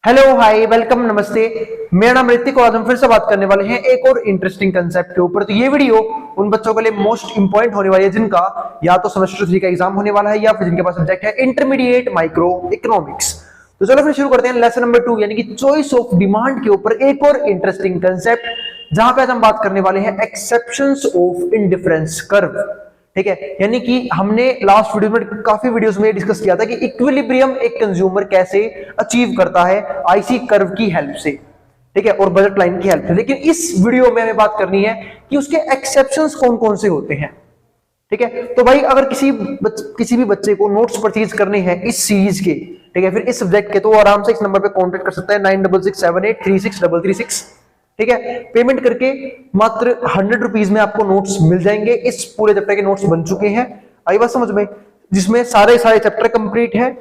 Hello hi welcome नमस्ते। मेरा नाम ऋतिक और आज हम फिर से बात करने वाले हैं एक और इंटरेस्टिंग कंसेप्ट के ऊपर। तो ये वीडियो उन बच्चों के लिए मोस्ट इंपॉर्टेंट होने वाली है जिनका या तो सेमेस्टर 3 का एग्जाम होने वाला है या फिर जिनके पास सब्जेक्ट है इंटरमीडिएट माइक्रो इकोनॉमिक्स। तो चलो फिर शुरू करते हैं लेसन नंबर 2 यानी कि चॉइस ऑफ डिमांड के ऊपर एक और इंटरेस्टिंग कंसेप्ट जहां पे आज हम बात करने वाले हैं एक्सेप्शंस ऑफ इंडिफरेंस कर्व। ठीक है, यानी कि हमने लास्ट वीडियो में काफी वीडियोस में डिस्कस किया था कि इक्विलिब्रियम एक कंज्यूमर कैसे अचीव करता है आईसी कर्व की हेल्प से, ठीक है, और बजट लाइन की हेल्प से। लेकिन इस वीडियो में हमें बात करनी है कि उसके एक्सेप्शंस कौन कौन से होते हैं। ठीक है, तो भाई अगर किसी भी बच्चे को नोट्स परचेज करने हैं इस सीरीज के, ठीक है, फिर इस सब्जेक्ट के, तो आराम से इस नंबर पे कांटेक्ट कर सकता है 9667836333। ठीक है, पेमेंट करके मात्र 100 रुपीज में आपको नोट्स मिल जाएंगे। इस पूरे चैप्टर के नोट्स बन चुके हैं, आई बात समझ में, जिसमें सारे चैप्टर कंप्लीट है।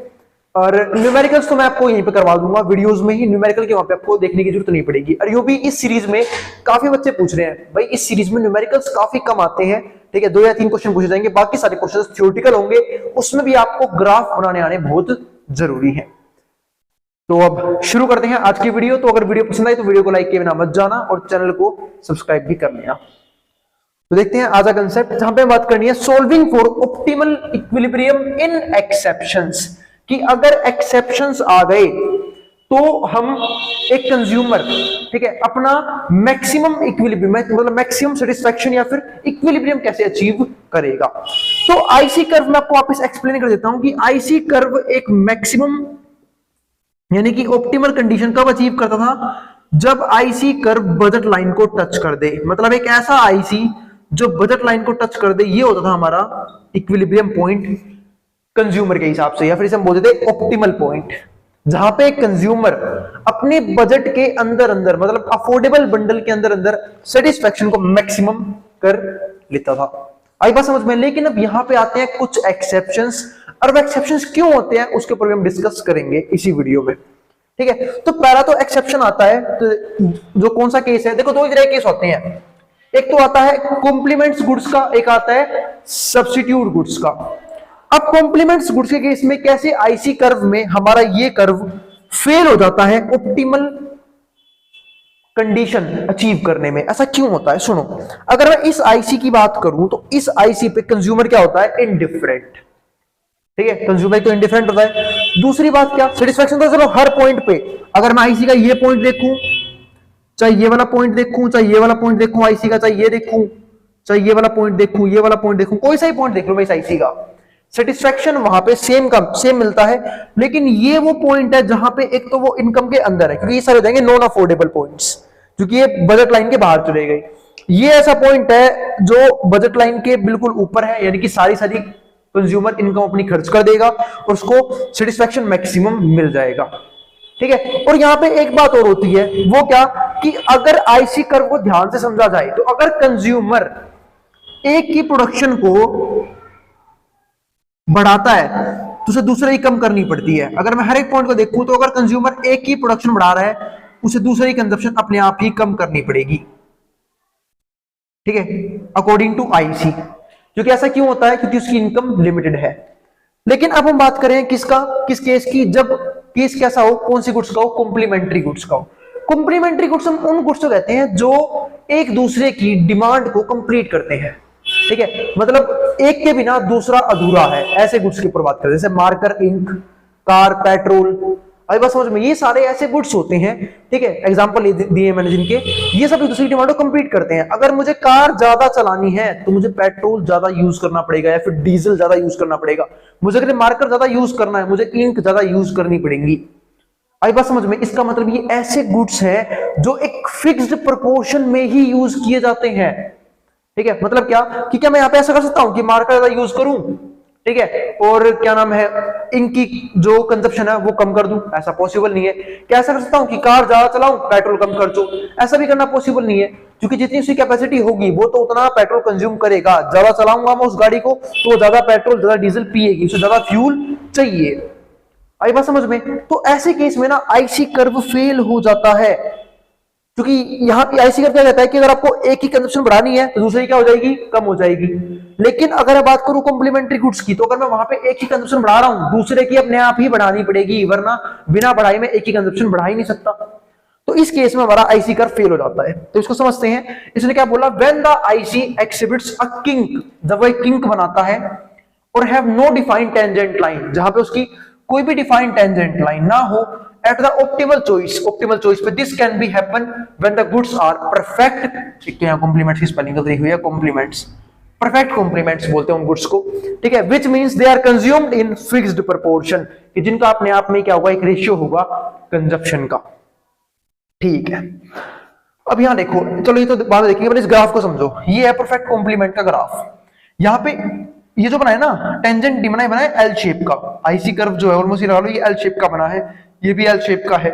और न्यूमेरिकल्स तो मैं आपको यहीं पे करवा दूंगा वीडियोस में ही, न्यूमेरिकल के वहां पे आपको देखने की जरूरत नहीं पड़ेगी। और यूं भी इस सीरीज में काफी बच्चे पूछ रहे हैं भाई इस सीरीज में न्यूमेरिकल्स काफी कम आते हैं। ठीक है, 2 या 3 क्वेश्चन पूछे जाएंगे, बाकी सारे क्वेश्चन थ्योरेटिकल होंगे, उसमें भी आपको ग्राफ बनाने आने बहुत जरूरी है। तो अब शुरू करते हैं आज की वीडियो। तो अगर वीडियो पसंद आई तो वीडियो को लाइक किए बिना मत जाना और चैनल को सब्सक्राइब भी कर लेना। तो देखते हैं आज का कंसेप्ट जहां पे बात करनी है solving for optimal equilibrium in exceptions, कि अगर एक्सेप्शंस आ गए तो हम एक कंज्यूमर, ठीक है, अपना मैक्सिमम इक्विलिब्रियम मतलब मैक्सिमम सेटिस्फैक्शन या फिर इक्विलिब्रियम कैसे अचीव करेगा। तो आईसी कर्व मैं आपको वापस एक्सप्लेन कर देता हूं कि आईसी कर्व एक मैक्सिमम यानी कि ऑप्टिमल कंडीशन कब अचीव करता था, जब आईसी कर्व बजट लाइन को टच कर दे। मतलब एक ऐसा आईसी जो बजट लाइन को टच कर दे, ये होता था हमारा इक्विलिब्रियम पॉइंट कंज्यूमर के हिसाब से, या फिर इसे हम बोलते थे ऑप्टिमल पॉइंट, जहां पे कंज्यूमर अपने बजट के अंदर अंदर मतलब अफोर्डेबल बंडल के अंदर अंदर सेटिस्फैक्शन को मैक्सिमम कर लेता था। आई बात समझ में। लेकिन अब यहां पे आते हैं कुछ एक्सेप्शंस, और वो एक्सेप्शंस क्यों होते हैं उसके ऊपर भी हम डिस्कस करेंगे इसी वीडियो में। ठीक है, तो पहला तो एक्सेप्शन आता है, तो जो कौन सा केस है, देखो 2 तरह के केस होते हैं। एक तो आता है कॉम्प्लीमेंट्स गुड्स का, एक आता है सब्स्टिट्यूट गुड्स का। अब कॉम्प्लीमेंट्स गुड्स के केस में कैसे आईसी कर्व में हमारा ये कर्व फेल हो जाता है ऑप्टिमल कंडीशन अचीव करने में, ऐसा क्यों होता है सुनो। अगर मैं इस आईसी की बात करूं तो इस आईसी पे कंज्यूमर क्या होता है, इंडिफरेंट। ठीक है, कंज्यूमर तो इंडिफरेंट होता है। दूसरी बात क्या, सेटिस्फैक्शन तो चलो हर पॉइंट पे, अगर मैं आईसी का ये पॉइंट देखूं, चाहे ये वाला पॉइंट देखूं, चाहे ये वाला पॉइंट देखूं आईसी का, चाहे ये देखूं, चाहे ये वाला पॉइंट देखूं, ये वाला पॉइंट देखूं, कोई सा ही पॉइंट देख लो मैं इस आईसी का, सेटिस्फैक्शन वहां पे सेम मिलता है। लेकिन ये वो पॉइंट है जहां पे एक तो वो इनकम के अंदर है, क्योंकि ये सारे हो जाएंगे नॉन अफोर्डेबल पॉइंट्स, क्योंकि ये बजट लाइन के बाहर चले गए। ये ऐसा पॉइंट है जो बजट लाइन के बिल्कुल ऊपर है, यानी कि सारी कंज्यूमर इनकम अपनी खर्च कर देगा और उसको सेटिस्फैक्शन मैक्सिमम मिल जाएगा। ठीक है, और यहां पे एक बात और होती है, वो क्या, कि अगर आईसी कर्व को ध्यान से समझा जाए तो अगर कंज्यूमर एक की प्रोडक्शन को बढ़ाता है तो उसे दूसरे ही कम करनी पड़ती है। अगर मैं हर एक पॉइंट को देखूं तो अगर कंज्यूमर एक की प्रोडक्शन बढ़ा रहा है उसे दूसरे की कंजप्शन अपने आप ही कम करनी पड़ेगी। ठीक है, अकॉर्डिंग टू आईसी। क्योंकि ऐसा क्यों होता है, क्योंकि उसकी इनकम लिमिटेड है। लेकिन अब हम बात करें किस केस की, जब केस कैसा हो, कौन सी गुड्स का हो, कॉम्प्लीमेंट्री गुड्स का हो। कॉम्प्लीमेंट्री गुड्स हम उन गुड्स को कहते हैं जो एक दूसरे की डिमांड को कंप्लीट करते हैं। ठीक है, मतलब एक के बिना दूसरा अधूरा है, ऐसे गुड्स की ऊपर बात करें, जैसे मार्कर, इंक, कार, पेट्रोल। अभी बस समझ में, ये सारे ऐसे गुड्स होते हैं, ठीक है, एग्जांपल दिए मैंने जिनके, ये सब एक दूसरे की डिमांड को कंप्लीट करते हैं। अगर मुझे कार ज्यादा चलानी है तो मुझे पेट्रोल ज्यादा यूज करना पड़ेगा या फिर डीजल ज्यादा यूज करना पड़ेगा। मुझे अगर मार्कर ज्यादा यूज करना है, मुझे इंक ज्यादा यूज करनी पड़ेगी। आई बात समझ में। इसका मतलब ये ऐसे गुड्स हैं जो एक फिक्स्ड प्रोपोर्शन में ही यूज किए जाते हैं। ठीक है, मतलब क्या, कि क्या मैं यहां पे ऐसा कर सकता हूं कि मार्कर ज्यादा यूज करूं, ठीक है, और क्या नाम है, इनकी जो कंजप्शन है वो कम कर दूं, ऐसा पॉसिबल नहीं है। क्या ऐसा कर सकता हूं कि कार ज्यादा चलाऊं, पेट्रोल कम खर्चो, ऐसा भी करना पॉसिबल नहीं है, क्योंकि जितनी उसकी कैपेसिटी होगी वो तो उतना पेट्रोल कंज्यूम करेगा। ज्यादा चलाऊंगा मैं उस गाड़ी को तो ज्यादा पेट्रोल ज्यादा डीजल पिएगी, उसे ज्यादा फ्यूल चाहिए। आई बात समझ में। तो ऐसे केस में ना आईसी कर्व फेल हो जाता है, क्योंकि यहाँ ऐसी करके कहता है कि अगर आपको एक ही कंजप्शन बढ़ानी है तो दूसरी क्या हो जाएगी, कम हो जाएगी। लेकिन अगर मैं बात करूं कॉम्प्लीमेंट्री गुड्स की, तो अगर मैं वहां पे एक ही कंजप्शन बढ़ा रहा हूं, दूसरे की अपने आप ही बढ़ानी पड़ेगी, वरना बिना बढ़ाई में एक ही कंजप्शन बढ़ा ही नहीं सकता। तो इस केस में हमारा आईसी कर्व फेल हो जाता है। तो इसको समझते हैं। इसने क्या बोला, when the IC exhibits a kink, जब वह किंक बनाता है और have no defined tangent line, जहां पे उसकी कोई भी डिफाइंड टेंजेंट लाइन ना हो, एट द ऑप्टिमल चॉइस पे this can be happen when the goods are perfect. ठीक है, यहां कॉम्प्लीमेंट्स की स्पेलिंग गलती हुई है, कॉम्प्लीमेंट्स, परफेक्ट कॉम्प्लीमेंट्स बोलते हैं उन गुड्स को। ठीक है, which means they are consumed in fixed proportion, कि जिनका अपने आप में क्या होगा, एक रेशियो होगा कंजप्शन का। ठीक है, अब यहां देखो, चलो ये तो बाद में देखेंगे, पर इस ग्राफ को समझो। ये है परफेक्ट कॉम्प्लीमेंट का ग्राफ। यहां पे ये जो बना है ना, टेंजेंट डी बना है एल शेप का। आईसी कर्व जो है ऑलमोस्ट लगा लो, ये एल शेप का बना है, ये भी एल शेप का है।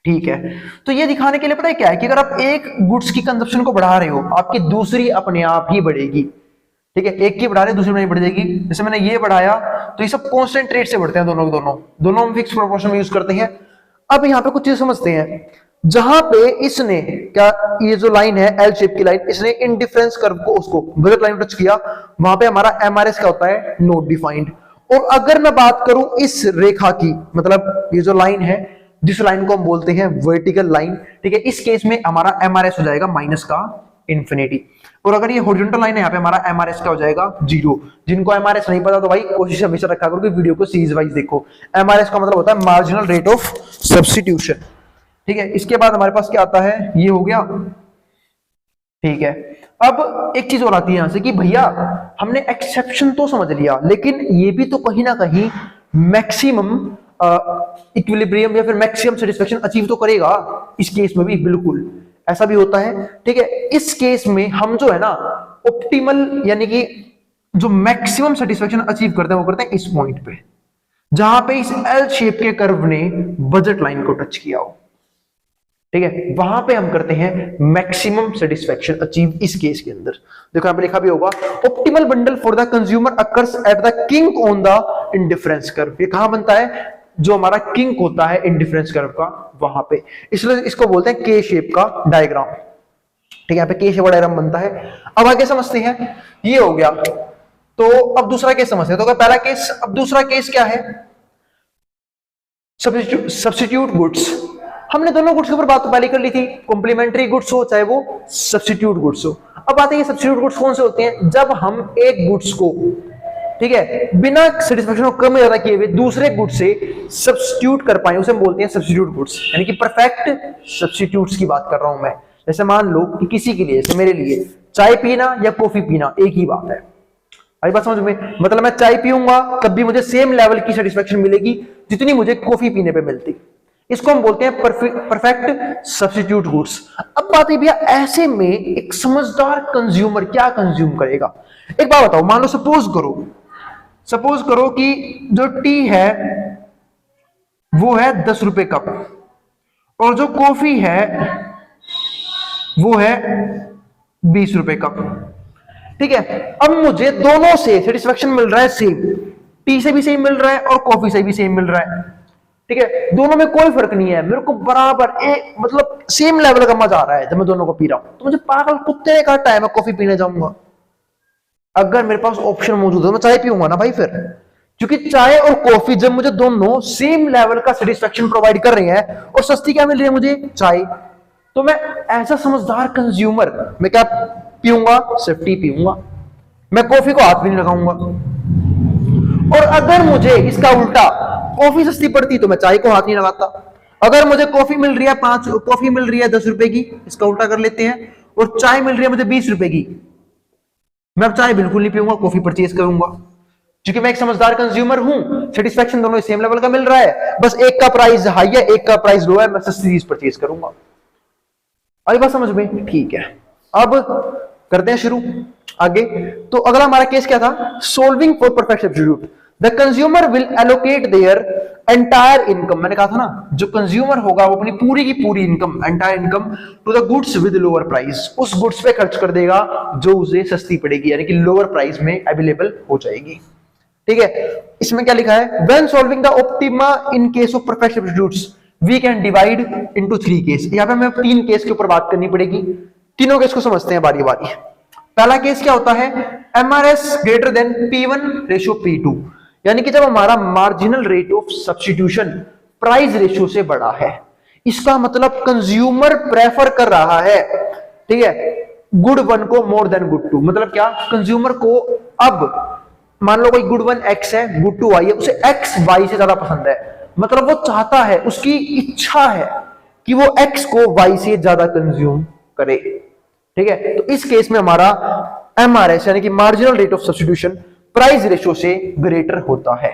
ठीक है, तो ये दिखाने के लिए पता है क्या है, कि अगर आप एक गुड्स की कंजप्शन को बढ़ा रहे हो, आपकी दूसरी अपने आप ही बढ़ेगी। ठीक है, एक की बढ़ा रहे दूसरी नहीं बढ़ जाएगी। जैसे मैंने ये बढ़ाया, तो ये सब कांस्टेंट रेट से बढ़ते हैं, दोनों हम फिक्स प्रोपोर्शन में यूज करते हैं। अब यहाँ पे कुछ चीज समझते हैं। जहां पे इसने क्या, ये जो लाइन है एल शेप की लाइन, इसने इंडिफरेंस कर्व को, उसको बजट लाइन टच किया, वहां पे हमारा एमआरएस क्या होता है, नॉट डिफाइंड। और अगर मैं बात करूं इस रेखा की, मतलब ये जो लाइन है, जिस लाइन को हम बोलते हैं वर्टिकल लाइन, ठीक है, इस केस में हमारा एमआरएस हो जाएगा माइनस का इंफिनिटी। और अगर ये हॉरिजॉन्टल लाइन है, यहाँ पे हमारा एमआरएस क्या हो जाएगा, 0। जिनको एमआरएस नहीं पता तो भाई कोशिश हमेशा रखा करो कि वीडियो को सीरीज वाइज देखो। एमआरएस का मतलब होता है मार्जिनल रेट ऑफ सब्स्टिट्यूशन। ठीक है, इसके बाद हमारे पास क्या आता है, ये हो गया। ठीक है, अब एक चीज और आती है यहां से कि भैया हमने एक्सेप्शन तो समझ लिया, लेकिन ये भी तो कहीं ना कहीं मैक्सिमम इक्विलिब्रियम या फिर मैक्सिमम सेटिस्फेक्शन अचीव तो करेगा। इस केस में भी बिल्कुल ऐसा भी होता है। ठीक है, इस केस में हम जो है ना ऑप्टिमल, यानी कि जो मैक्सिमम सेटिस्फेक्शन अचीव करते हैं, वो करते हैं इस पॉइंट पे, जहां पे इस एल शेप के कर्व ने बजट लाइन को टच किया हो। ठीक है, वहां पे हम करते हैं मैक्सिमम सेटिस्फेक्शन अचीव। इस केस के अंदर देखो, यहां पे लिखा भी होगा, optimal bundle for the consumer occurs at the kink on the indifference curve. ये कहां बनता है, जो हमारा किंक होता है इंडिफरेंस कर्व का, वहां पे। इसलिए इसको बोलते हैं के शेप का डायग्राम। ठीक है, यहाँ पे के शेप का डायग्राम बनता है। अब आगे समझते हैं, ये हो गया। तो अब दूसरा केस समझते हैं। तो पहला केस, अब दूसरा केस क्या है, सब्स्टिट्यूट गुड्स। हमने दोनों गुड्स के ऊपर बात तो पहले कर ली थी, कॉम्प्लीमेंट्री गुड्स हो चाहे वो सब्स्टिट्यूट गुड्स हो। अब बात है सब्स्टिट्यूट गुड्स कौन से होते हैं, जब हम एक गुड्स को, ठीक है, बिना सेटिस्फेक्शन को कम ज्यादा किए हुए दूसरे गुड्स से सब्स्टिट्यूट कर पाए, उसे हम बोलते हैं सब्स्टिट्यूट गुड्स। यानी कि परफेक्ट सब्स्टिट्यूट्स की बात कर रहा हूं मैं। जैसे मान लो कि किसी के लिए, जैसे मेरे लिए चाय पीना या कॉफी पीना एक ही बात है। आई बात समझ में, मतलब मैं चाय पीऊंगा तब भी मुझे सेम लेवल की सेटिस्फेक्शन मिलेगी जितनी मुझे कॉफी पीने पे मिलती। इसको हम बोलते हैं परफेक्ट सब्स्टिट्यूट गुड्स। अब बात है भैया, ऐसे में एक समझदार कंज्यूमर क्या कंज्यूम करेगा। एक बात बताओ, मान लो सपोज करो कि जो टी है वो है 10 रुपए कप, और जो कॉफी है वो है 20 रुपए कप। ठीक है, अब मुझे दोनों से सेटिस्फेक्शन मिल रहा है सेम, टी से भी सेम मिल रहा है और कॉफी से भी सेम मिल रहा है। ठीक है, दोनों में कोई फर्क नहीं है, मेरे को बराबर एक मतलब सेम लेवल का मजा आ रहा है जब मैं दोनों को पी रहा हूं। तो मुझे पागल कुत्ते का टाइम है कॉफी पीने जाऊंगा। अगर मेरे पास ऑप्शन मौजूद है मैं चाय पीऊंगा ना भाई, फिर क्योंकि चाय और कॉफी जब मुझे दोनों सेम लेवल का सेटिस्फेक्शन प्रोवाइड कर रही है और सस्ती क्या मिल रही है मुझे, चाय, तो मैं ऐसा समझदार कंज्यूमर मैं क्या पीऊंगा, सिर्फ टी पीऊंगा, मैं कॉफी को हाथ भी नहीं लगाऊंगा। और अगर मुझे इसका उल्टा कॉफी सस्ती पड़ती तो मैं चाय को हाथ नहीं लगाता। अगर मुझे कॉफी मिल रही है 10 रुपए की, इसका उल्टा कर लेते हैं, और चाय मिल रही है मुझे 20 रुपए की, मैं अब चाय बिल्कुल नहीं पीऊंगा, कॉफी परचेज करूंगा, क्योंकि मैं एक समझदार कंज्यूमर हूं। सेटिस्फेक्शन दोनों सेम लेवल का मिल रहा है, बस एक का प्राइस हाई है एक का प्राइस लो है, मैं सस्ती चीज परचेज करूंगा। आई बात समझ में, ठीक है। अब करते हैं शुरू आगे। तो अगला हमारा केस क्या था, solving for perfect substitute. The consumer will allocate their entire income. मैंने कहा था ना, जो कंज्यूमर होगा वो अपनी पूरी की पूरी income, entire income, to the goods with lower price, उस गुड्स पे खर्च कर देगा जो उसे सस्ती पड़ेगी, यानी कि लोअर प्राइस में अवेलेबल हो जाएगी। ठीक है, इसमें क्या लिखा है, when solving the optima in case of perfect substitutes, we can divide into 3 case. यहाँ पे हमें 3 केस के ऊपर बात करनी पड़ेगी। तीनों केस को समझते हैं बारी बारी। पहला केस क्या होता है, MRS greater than P1 ratio P2, यानी कि जब हमारा marginal rate of substitution price ratio से बड़ा है। इसका मतलब कंज्यूमर प्रेफर कर रहा है, ठीक है, गुड वन को मोर देन गुड टू। मतलब क्या, कंज्यूमर को अब मान लो कोई गुड वन एक्स है, गुड टू वाई है, उसे एक्स वाई से ज्यादा पसंद है। मतलब वो चाहता है, उसकी इच्छा है कि वो एक्स को वाई से ज्यादा कंज्यूम करे, ठीक है। तो इस केस में हमारा एमआरएस यानी कि marginal rate of substitution price ratio से ग्रेटर होता है,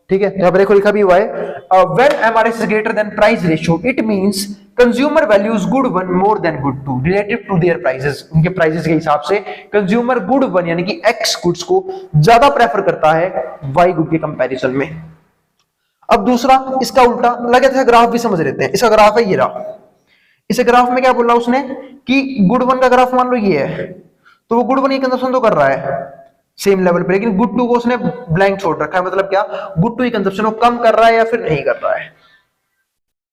ठीक है। यहां पर देखो लिखा भी हुआ है, when MRS is greater than price ratio it means consumer values good one more than good two relative to their prices. उनके प्राइसेस के हिसाब से कंज्यूमर गुड वन यानी कि एक्स गुड्स को ज्यादा प्रेफर करता है वाई गुड के कंपैरिजन में। अब दूसरा इसका उल्टा लगे थे, ग्राफ भी समझ लेते हैं। इसका ग्राफ है ये रहा। इस ग्राफ में क्या बोला उसने कि गुड वन का ग्राफ मान लो ये है, तो वो गुड वन की कंजप्शन तो कर रहा है सेम लेवल पे, लेकिन गुड टू को उसने ब्लैंक छोड़ रखा है। मतलब क्या, गुड टू की कंजप्शन वो कम कर रहा है या फिर नहीं कर रहा है,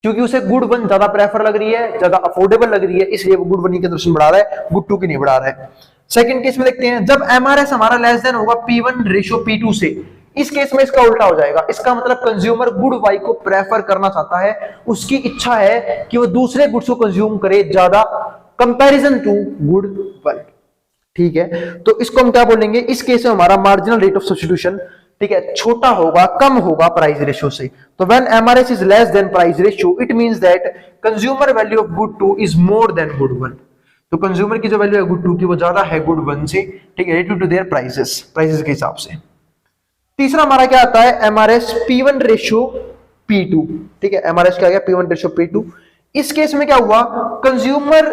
क्योंकि उसे गुड वन ज्यादा प्रेफर लग रही है, ज्यादा अफोर्डेबल लग रही है, इसलिए वो गुड वन की कंजप्शन बढ़ा रहा है, गुड टू की नहीं बढ़ा रहा है। सेकंड केस में देखते हैं, जब एमआरएस हमारा लेस देन होगा P1 रेशियो P2 से, इस केस में इसका उल्टा हो जाएगा। इसका मतलब कंज्यूमर गुड वाई को प्रेफर करना चाहता है, उसकी इच्छा है कि वो दूसरे गुड्स को कंज्यूम करे ज्यादा कंपैरिजन टू गुड वन, ठीक है। तो इसको हम क्या बोलेंगे, इस केस में हमारा मार्जिनल रेट ऑफ सब्स्टिट्यूशन, ठीक है, छोटा होगा, कम होगा प्राइस रेशियो से। तो when MRS is less than price ratio it means that consumer value of good two is more than good one. तो कंज्यूमर की जो वैल्यू है गुड टू की वो ज्यादा है गुड वन से, ठीक है, रिलेटिव टू देयर प्राइसेस के हिसाब से। तीसरा हमारा क्या आता है, एमआरएस P1 रेशियो P2, ठीक है। एमआरएस क्या आ गया, P1 रेशियो P2। इस केस में क्या हुआ, कंज्यूमर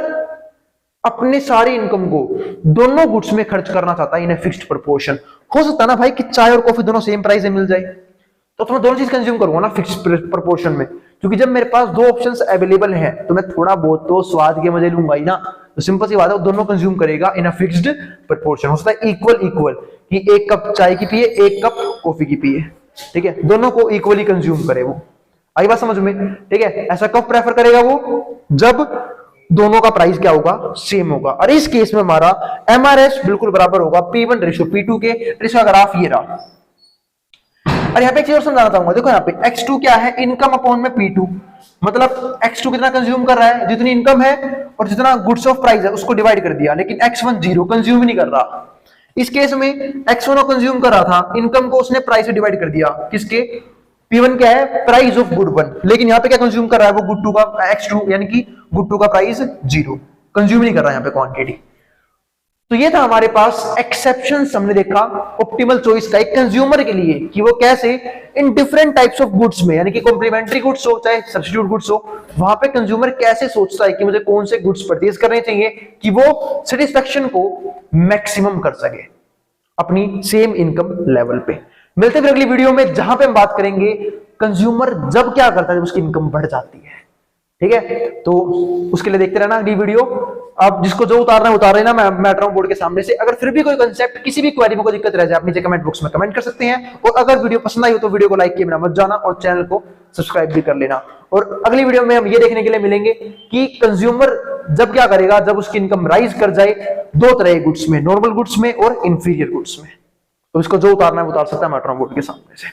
अपने सारी इनकम को दोनों गुड्स में खर्च करना चाहता है इन ए फिक्स्ड प्रोपोर्शन। हो सकता है ना भाई कि चाय और कॉफी दोनों सेम प्राइस में मिल जाए, तो मैं दोनों चीज कंज्यूम करूंगा ना फिक्स्ड प्रोपोर्शन में, क्योंकि जब मेरे पास दो ऑप्शंस अवेलेबल हैं तो मैं थोड़ा बहुत तो स्वाद के मजे लूंगा ही ना। तो सिंपल सी बात है, वो दोनों कंज्यूम करेगा इन अ फिक्स्ड प्रोपोर्शन। हो सकता है इक्वल कि एक कप चाय की पिए, एक कप कॉफी की पिए, ठीक है, दोनों को इक्वली कंज्यूम करे वो। आई बात समझ में, ठीक है। ऐसा कब प्रेफर करेगा वो, जब दोनों का प्राइस क्या होगा, सेम होगा। और इस केस में हमारा एमआरएस बिल्कुल बराबर होगा P1 रेशियो P2 के। इसका ग्राफ ये रहा। और यहाँ पे एक चीज और समझाना चाहूंगा, देखो यहाँ पे X2 क्या है, इनकम अपॉन में P2। मतलब X2 कितना कंज्यूम कर रहा है, जितनी इनकम है और जितना गुड्स ऑफ प्राइस है उसको डिवाइड कर दिया, लेकिन X1 जीरो कंज्यूम ही नहीं कर रहा। इस केस में X1 कंज्यूम कर रहा था, इनकम को उसने प्राइस से डिवाइड कर दिया, किसके, P1 क्या है, प्राइस ऑफ गुड वन। लेकिन यहाँ पे क्या कंज्यूम कर रहा है वो गुड टू का, X2 यानी कि गुड टू का प्राइस जीरो, कंज्यूम नहीं कर रहा है यहाँ पे क्वांटिटी। तो ये था हमारे पास एक्सेप्शंस, हमने देखा ऑप्टिमल चॉइस का एक कंज्यूमर के लिए कि वो कैसे in different types of goods में, यानी कि कॉम्प्लीमेंट्री गुड्स हो चाहे सब्स्टिट्यूट गुड्स हो, वहां पे कंज्यूमर कैसे सोचता है कि मुझे कौन से गुड्स परचेज करने चाहिए कि वो सेटिस्फेक्शन को मैक्सिमम कर सके अपनी सेम इनकम लेवल पे। मिलते हैं अगली वीडियो में, जहां पे हम बात करेंगे कंज्यूमर जब क्या करता है जब उसकी इनकम बढ़ जाती है, ठीक है। तो उसके लिए देखते रहना अगली वीडियो। अब जिसको जो उतारना है उतार लेना, मैं बैठ रहा हूं बोर्ड के सामने से। अगर फिर भी कोई कंसेप्ट, किसी भी क्वेरी में कोई दिक्कत रह जाए, आप नीचे कमेंट बॉक्स में कमेंट कर सकते हैं। और अगर वीडियो पसंद आई हो तो वीडियो को लाइक किए बिना मत जाना और चैनल को सब्सक्राइब भी कर लेना। और अगली वीडियो में हम ये देखने के लिए मिलेंगे कि कंज्यूमर जब क्या करेगा, जब उसकी इनकम राइज कर जाए दो तरह के गुड्स में, नॉर्मल गुड्स में और इंफीरियर गुड्स में। तो इसको जो उतारना है उतार सकता है, मैं बैठ रहा हूं बोर्ड के सामने से।